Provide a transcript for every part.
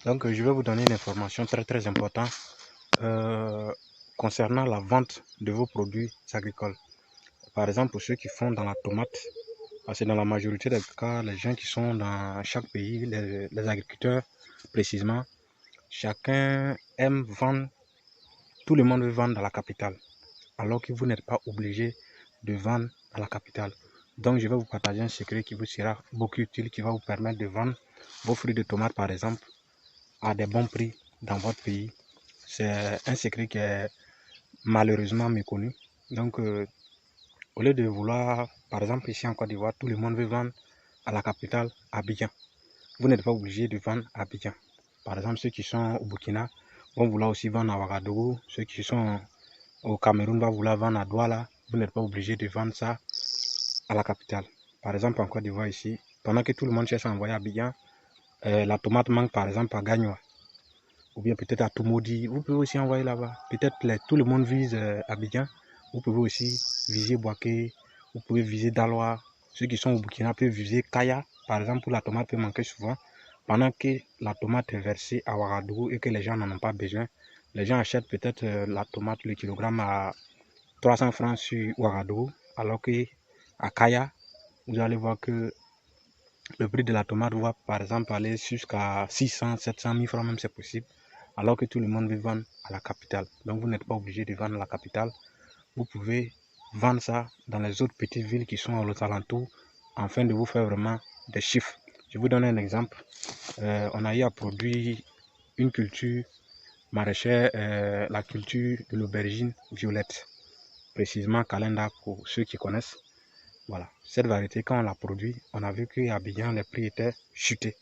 Donc, je vais vous donner une information très importante concernant la vente de vos produits agricoles. Par exemple, pour ceux qui font dans la tomate, parce que dans la majorité des cas, les gens qui sont dans chaque pays, les agriculteurs précisément, chacun aime vendre, tout le monde veut vendre dans la capitale, alors que vous n'êtes pas obligé de vendre à la capitale. Donc, je vais vous partager un secret qui vous sera beaucoup utile, qui va vous permettre de vendre vos fruits de tomates, par exemple, à des bons prix dans votre pays. C'est un secret qui est malheureusement méconnu. Donc, au lieu de vouloir, par exemple, ici en Côte d'Ivoire, tout le monde veut vendre à la capitale, Abidjan. Vous n'êtes pas obligé de vendre à Abidjan. Par exemple, ceux qui sont au Burkina vont vouloir aussi vendre à Ouagadougou. Ceux qui sont au Cameroun vont vouloir vendre à Douala. Vous n'êtes pas obligé de vendre ça à la capitale. Par exemple, en Côte d'Ivoire ici, pendant que tout le monde cherche à envoyer à Abidjan, la tomate manque par exemple à Gagnoa. Ou bien peut-être à Toumoudi, vous pouvez aussi envoyer là-bas. Peut-être tout le monde vise Abidjan, vous pouvez aussi viser Boaké, vous pouvez viser Daloa. Ceux qui sont au Burkina peuvent viser Kaya, par exemple, où la tomate peut manquer souvent. Pendant que la tomate est versée à Ouagadougou et que les gens n'en ont pas besoin, les gens achètent peut-être la tomate, le kilogramme à 300 francs sur Ouagadougou, alors que à Kaya, vous allez voir que le prix de la tomate va par exemple aller jusqu'à 600, 700 000 francs même, c'est possible, alors que tout le monde veut vendre à la capitale. Donc vous n'êtes pas obligé de vendre à la capitale. Vous pouvez vendre ça dans les autres petites villes qui sont aux alentours, afin de vous faire vraiment des chiffres. Je vous donne un exemple. On a eu à produire une culture maraîchère, la culture de l'aubergine violette, précisément Calenda pour ceux qui connaissent. Voilà, cette variété, quand on l'a produit, on a vu qu'à Abidjan, les prix étaient chutés.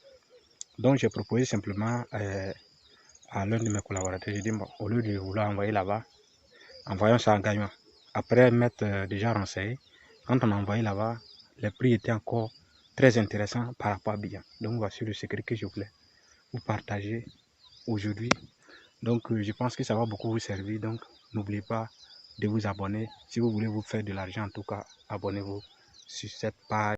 Donc, j'ai proposé simplement à l'un de mes collaborateurs, j'ai dit, bon, au lieu de vouloir envoyer là-bas, envoyons ça en gagnant. Après m'être déjà renseigné, quand on a envoyé là-bas, les prix étaient encore très intéressants par rapport à Abidjan. Donc, voici le secret que je voulais vous partager aujourd'hui. Donc, je pense que ça va beaucoup vous servir. Donc, n'oubliez pas de vous abonner. Si vous voulez vous faire de l'argent, en tout cas, abonnez-vous sur cette page.